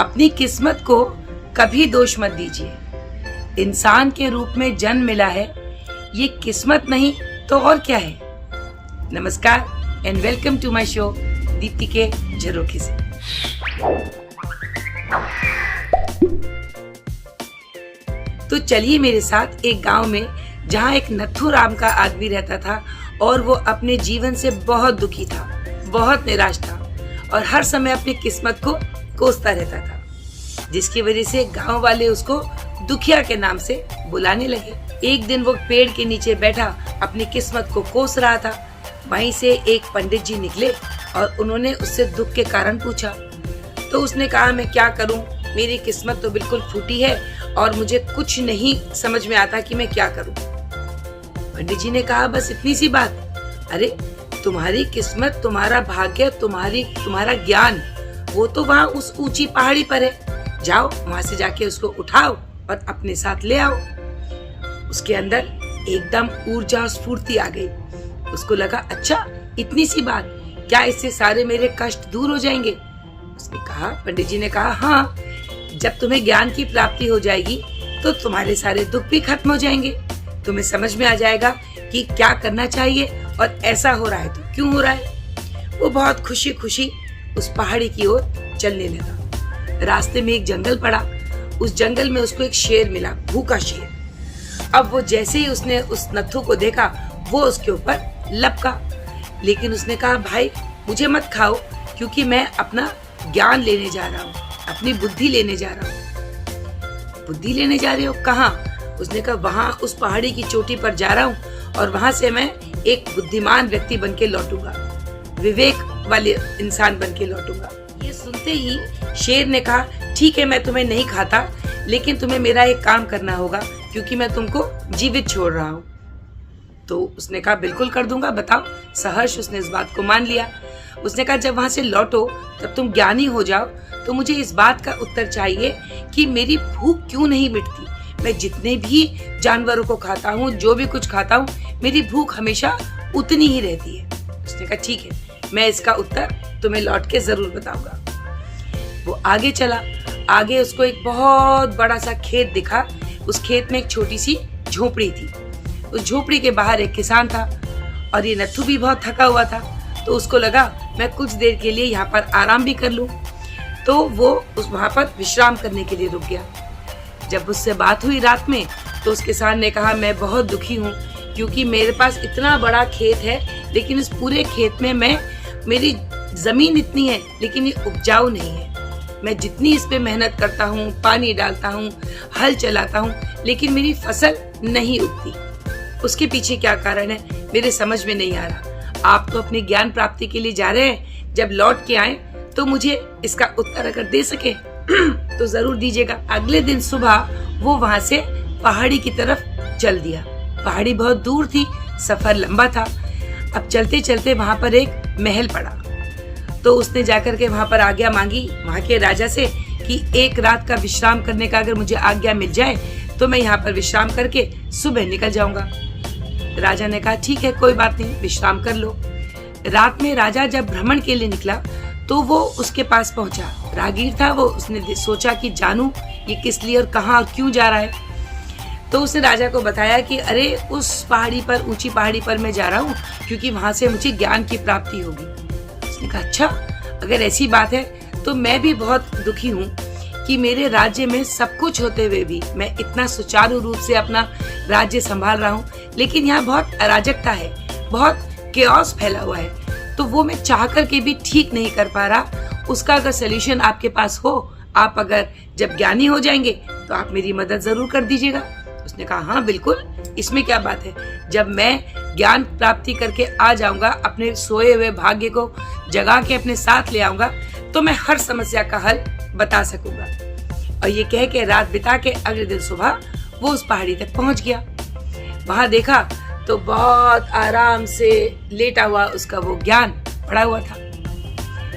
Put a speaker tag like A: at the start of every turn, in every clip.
A: अपनी किस्मत को कभी दोष मत दीजिए। इंसान के रूप में जन्म मिला है, ये किस्मत नहीं तो और क्या है। नमस्कार and welcome to my show Deepti के झरोखे से। तो चलिए मेरे साथ एक गांव में, जहां एक नथु राम का आदमी रहता था और वो अपने जीवन से बहुत दुखी था, बहुत निराश था और हर समय अपनी किस्मत को कोसता रहता था, जिसकी वजह से गांव वाले उसको दुखिया के नाम से बुलाने लगे। एक दिन वो पेड़ के नीचे बैठा अपनी किस्मत को कोस रहा था। वहीं से एक पंडित जी निकले और उन्होंने उससे दुख के कारण पूछा। तो उसने कहा, मैं क्या करूं, मेरी किस्मत तो बिल्कुल फूटी है और मुझे कुछ नहीं समझ में आता कि मैं क्या करूं। पंडित जी ने कहा, बस इतनी सी बात? अरे तुम्हारी किस्मत, तुम्हारा भाग्य, तुम्हारा ज्ञान, वो तो वहाँ उस ऊंची पहाड़ी पर है। जाओ वहां से जाके उसको उठाओ और अपने साथ ले आओ। उसके अंदर एकदम ऊर्जा और स्फूर्ति आ गई। उसको लगा, अच्छा इतनी सी बात, क्या इससे सारे मेरे कष्ट दूर हो जाएंगे? उसने कहा, पंडित जी ने कहा, हाँ, जब तुम्हें ज्ञान की प्राप्ति हो जाएगी तो तुम्हारे सारे दुख भी खत्म हो जाएंगे। तुम्हें समझ में आ जाएगा कि क्या करना चाहिए और ऐसा हो रहा है तो क्यों हो रहा है। वो बहुत खुशी खुशी उस पहाड़ी की ओर चलने लगा। रास्ते में एक जंगल पड़ा। उस जंगल में उसको एक शेर मिला, भूखा शेर। अब वो जैसे ही उसने उस नत्थु को देखा, वो उसके ऊपर लपका। लेकिन उसने कहा, भाई मुझे मत खाओ, क्योंकि मैं अपना ज्ञान लेने जा रहा हूँ, अपनी बुद्धि लेने जा रहा हूँ। बुद्धि लेने जा रहे हो? कहाँ? उसने कहा, वहां उस पहाड़ी की चोटी पर जा रहा हूँ और वहां से मैं एक बुद्धिमान व्यक्ति बन के लौटूंगा, विवेक वाले इंसान बन के लौटूंगा। ये सुनते ही शेर ने कहा, ठीक है, मैं तुम्हें नहीं खाता, लेकिन तुम्हें मेरा एक काम करना होगा, क्योंकि मैं तुमको जीवित छोड़ रहा हूँ। तो उसने कहा, बिल्कुल कर दूंगा, बताओ। सहर्ष उसने इस बात को मान लिया। उसने कहा, जब वहां से लौटो, तब तुम ज्ञानी हो जाओ, तो मुझे इस बात का उत्तर चाहिए कि मेरी भूख क्यों नहीं मिटती। मैं जितने भी जानवरों को खाता हूँ, जो भी कुछ खाता हूँ, मेरी भूख हमेशा उतनी ही रहती है। उसने कहा, ठीक है, मैं इसका उत्तर तुम्हें लौट के जरूर बताऊंगा। वो आगे चला। आगे उसको एक बहुत बड़ा सा खेत दिखा। उस खेत में एक छोटी सी झोपड़ी थी। उस झोपड़ी के बाहर एक किसान था और ये नत्थु भी बहुत थका हुआ था। तो उसको लगा, मैं कुछ देर के लिए यहाँ पर आराम भी कर लूं। तो वो वहां पर विश्राम करने के लिए रुक गया। जब उससे बात हुई रात में, तो उस किसान ने कहा, मैं बहुत दुखी हूँ, क्योंकि मेरे पास इतना बड़ा खेत है, लेकिन इस पूरे खेत में मेरी जमीन इतनी है, लेकिन ये उपजाऊ नहीं है। मैं जितनी इस पे मेहनत करता हूँ, पानी डालता हूँ, हल चलाता हूँ, लेकिन मेरी फसल नहीं उगती। उसके पीछे क्या कारण है, मेरे समझ में नहीं आ रहा। आप तो अपने ज्ञान प्राप्ति के लिए जा रहे हैं, जब लौट के आए तो मुझे इसका उत्तर अगर दे सके तो जरूर दीजिएगा। अगले दिन सुबह वो वहां से पहाड़ी की तरफ चल दिया। पहाड़ी बहुत दूर थी, सफर लंबा था। अब चलते चलते वहां पर एक महल पड़ा। तो उसने जाकर के वहां पर आज्ञा मांगी वहां के राजा से कि एक रात का विश्राम करने का अगर मुझे आज्ञा मिल जाए तो मैं यहाँ पर विश्राम करके सुबह निकल जाऊंगा। राजा ने कहा, ठीक है, कोई बात नहीं, विश्राम कर लो। रात में राजा जब भ्रमण के लिए निकला तो वो उसके पास पहुंचा। राहगीर था वो। उसने सोचा कि जानू ये किस लिए और कहाँ और क्यों जा रहा है। तो उसने राजा को बताया कि अरे उस पहाड़ी पर, ऊंची पहाड़ी पर मैं जा रहा हूँ, क्योंकि वहां से मुझे ज्ञान की प्राप्ति होगी। उसने कहा, अच्छा, अगर ऐसी बात है तो मैं भी बहुत दुखी हूँ कि मेरे राज्य में सब कुछ होते हुए भी मैं इतना सुचारू रूप से अपना राज्य संभाल रहा हूँ, लेकिन यहाँ बहुत अराजकता है, बहुत केओस फैला हुआ है, तो वो मैं चाह करके भी ठीक नहीं कर पा रहा। उसका अगर सोल्यूशन आपके पास हो, आप अगर जब ज्ञानी हो जाएंगे तो आप मेरी मदद जरूर कर दीजिएगा। उसने कहा, हाँ बिल्कुल, इसमें क्या बात है। जब मैं ज्ञान प्राप्ति करके आ जाऊंगा, अपने सोए हुए भाग्य को जगा के अपने साथ ले आऊंगा, तो मैं हर समस्या का हल बता सकूंगा। और ये कह के रात बिता के अगले दिन सुबह वो उस पहाड़ी तक पहुंच गया। वहां देखा तो बहुत आराम से लेटा हुआ उसका वो ज्ञान पड़ा हुआ था।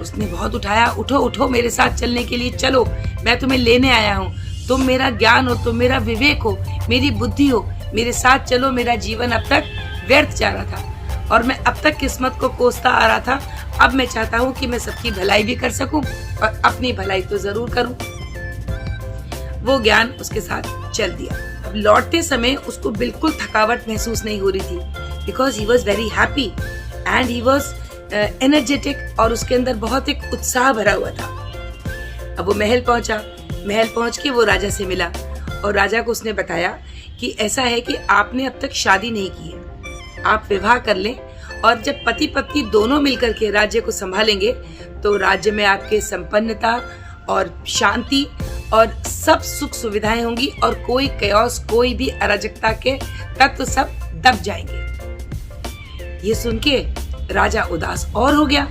A: उसने बहुत उठाया, उठो उठो, मेरे साथ चलने के लिए चलो, मैं तुम्हें लेने आया हूँ। तुम मेरा ज्ञान हो, तुम मेरा विवेक हो, मेरी बुद्धि हो, मेरे साथ चलो। मेरा जीवन अब तक व्यर्थ जा रहा था और मैं अब तक किस्मत को कोसता आ रहा था अब मैं चाहता हूँ कि मैं सबकी भलाई भी कर सकूं और अपनी भलाई तो जरूर करूं। वो ज्ञान उसके साथ चल दिया। अब लौटते समय उसको बिल्कुल थकावट महसूस नहीं हो रही थी, because he was very happy and he was energetic, और उसके अंदर बहुत एक उत्साह भरा हुआ था। अब वो महल पहुंचा। महल पहुंच के वो राजा से मिला और राजा को उसने बताया कि ऐसा है कि आपने अब तक शादी नहीं की है, आप विवाह कर लें, और जब पति पत्नी दोनों मिलकर के राज्य को संभालेंगे तो राज्य में आपके संपन्नता और शांति और सब सुख सुविधाएं होंगी, और कोई कयास, कोई भी अराजकता के तत्व सब दब जाएंगे। ये सुन के राजा उदास और हो गया।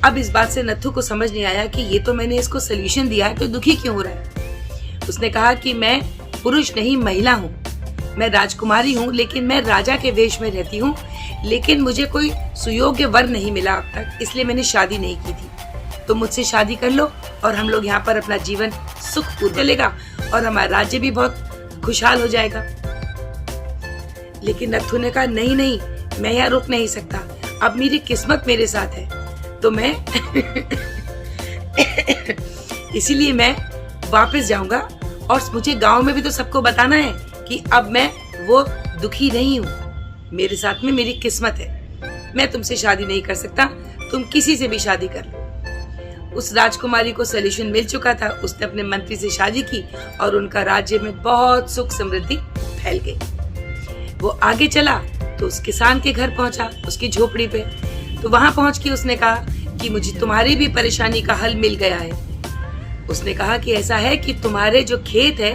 A: अब इस बात से नत्थु को समझ नहीं आया कि ये तो मैंने इसको सोल्यूशन दिया है, तो दुखी क्यों हो रहा है। उसने कहा कि मैं पुरुष नहीं महिला हूँ, मैं राजकुमारी हूँ, लेकिन मैं राजा के वेश में रहती हूँ, लेकिन मुझे कोई सुयोग्य वर नहीं मिला अब तक, इसलिए मैंने शादी नहीं की थी। तो मुझसे शादी कर लो और हम लोग यहाँ पर अपना जीवन सुखपूर्वक चलेगा और हमारा राज्य भी बहुत खुशहाल हो जाएगा। लेकिन नत्थु ने कहा नहीं नहीं, मैं यहाँ रुक नहीं सकता, अब मेरी किस्मत मेरे साथ है, तो मैं इसीलिए मैं वापस जाऊंगा, और मुझे गांव में भी तो सबको बताना है कि अब मैं वो दुखी नहीं हूँ, मेरे साथ में मेरी किस्मत है, मैं तुमसे शादी नहीं कर सकता, तुम किसी से भी शादी कर लो। उस राजकुमारी को सोल्यूशन मिल चुका था, उसने अपने मंत्री से शादी की और उनका राज्य में बहुत सुख समृद्धि फैल गई। वो आगे चला तो उस किसान के घर पहुंचा, उसकी झोपड़ी पे। तो वहां पहुंच के उसने कहा कि मुझे तुम्हारी भी परेशानी का हल मिल गया है। उसने कहा कि ऐसा है कि तुम्हारे जो खेत है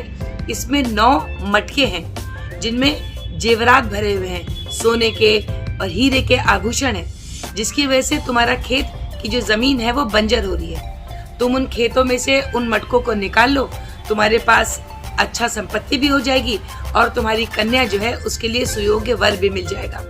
A: इसमें 9 मटके हैं जिनमें जेवरात भरे हुए हैं, सोने के और हीरे के आभूषण हैं, जिसकी वजह से तुम्हारा खेत की जो जमीन है वो बंजर हो रही है। तुम उन खेतों में से उन मटकों को निकाल लो, तुम्हारे पास अच्छा संपत्ति भी हो जाएगी और तुम्हारी कन्या जो है उसके लिए सुयोग्य वर भी मिल जाएगा।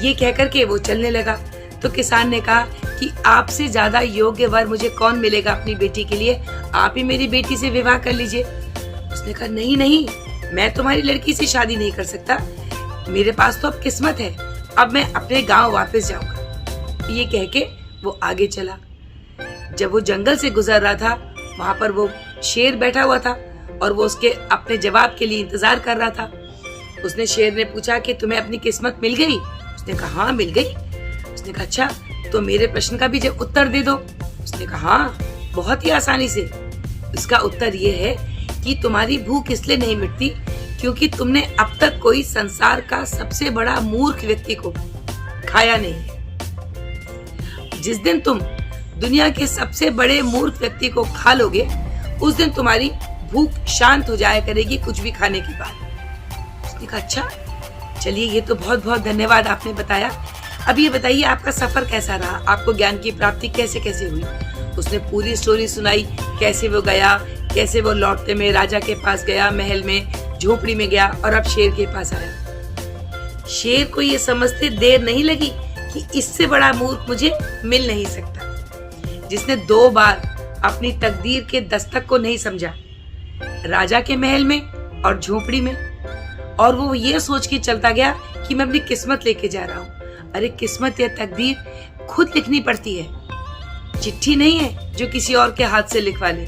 A: ये कहकर के वो चलने लगा। तो किसान ने कहा कि आपसे ज्यादा योग्य वर मुझे कौन मिलेगा अपनी बेटी के लिए, आप ही मेरी बेटी से विवाह कर लीजिए। उसने कहा नहीं नहीं, मैं तुम्हारी लड़की से शादी नहीं कर सकता, मेरे पास तो अब किस्मत है, अब मैं अपने गांव वापस जाऊंगा। ये कह के वो आगे चला। जब वो जंगल से गुजर रहा था, वहां पर वो शेर बैठा हुआ था और वो उसके अपने जवाब के लिए इंतजार कर रहा था। उसने शेर ने पूछा कि तुम्हें अपनी किस्मत मिल गई? उसने कहा हाँ मिल गई। उसने कहा अच्छा, तो मेरे प्रश्न का भी जब उत्तर दे दो। उसने कहा हाँ, बहुत ही आसानी से। इसका उत्तर ये है कि तुम्हारी भूख इसलिए नहीं मिटती क्योंकि तुमने अब तक कोई संसार का सबसे बड़ा मूर्ख व्यक्ति को खाया नहीं है। जिस दिन तुम दुनिया के सबसे बड़े मूर्ख व्यक्ति को खा लोगे, उस दिन तुम्हारी भूख शांत हो जाया करेगी कुछ भी खाने के बाद। उसने कहा अच्छा, चलिए ये तो बहुत बहुत धन्यवाद आपने बताया। अब ये बताइए आपका सफर कैसा रहा, आपको ज्ञान की प्राप्ति कैसे कैसे हुई? उसने पूरी स्टोरी सुनाई, कैसे वो गया, कैसे वो लौटते में राजा के पास गया, महल में झोपड़ी में गया और अब शेर के पास आया। शेर को ये समझते देर नहीं लगी कि इससे बड़ा मूर्ख मुझे मिल नहीं सकता, जिसने 2 बार अपनी तकदीर के दस्तक को नहीं समझा, राजा के महल में और झोपड़ी में, और वो ये सोच के चलता गया कि मैं अपनी किस्मत लेके जा रहा हूँ। अरे किस्मत या तकदीर खुद लिखनी पड़ती है, चिट्ठी नहीं है जो किसी और के हाथ से लिखवा ले।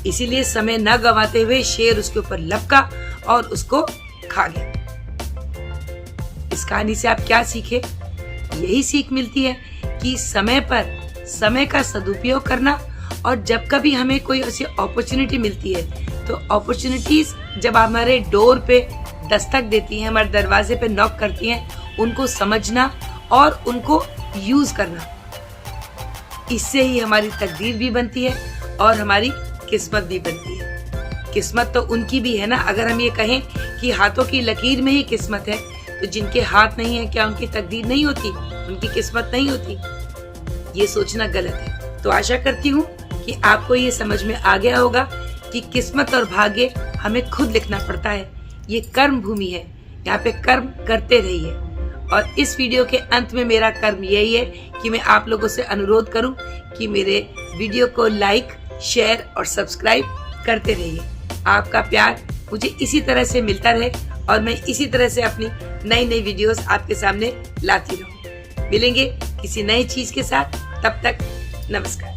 A: इसीलिए समय न गवाते हुए शेर उसके ऊपर लपका और उसको खा गया। इस कहानी से आप क्या सीखे? यही सीख मिलती है कि समय पर समय का सदुपयोग करना, और जब कभी हमें कोई ऐसी अपॉर्चुनिटी मिलती है तो अपॉर्चुनिटीज जब हमारे डोर पे दस्तक देती हैं, हमारे दरवाजे पे नॉक करती हैं, उनको समझना और उनको यूज करना, इससे ही हमारी तकदीर भी बनती है और हमारी किस्मत भी बनती है। किस्मत तो उनकी भी है ना, अगर हम ये कहें कि हाथों की लकीर में ही किस्मत है, तो जिनके हाथ नहीं है क्या उनकी तकदीर नहीं होती, उनकी किस्मत नहीं होती? ये सोचना गलत है। तो आशा करती हूँ कि आपको ये समझ में आ गया होगा कि किस्मत और भाग्य हमें खुद लिखना पड़ता है। ये कर्म भूमि है, यहाँ पे कर्म करते रहिए। और इस वीडियो के अंत में मेरा कर्म यही है कि मैं आप लोगों से अनुरोध करूं कि मेरे वीडियो को लाइक, शेयर और सब्सक्राइब करते रहिए। आपका प्यार मुझे इसी तरह से मिलता रहे और मैं इसी तरह से अपनी नई नई वीडियोस आपके सामने लाती रहूं। मिलेंगे किसी नई चीज के साथ। तब तक नमस्कार।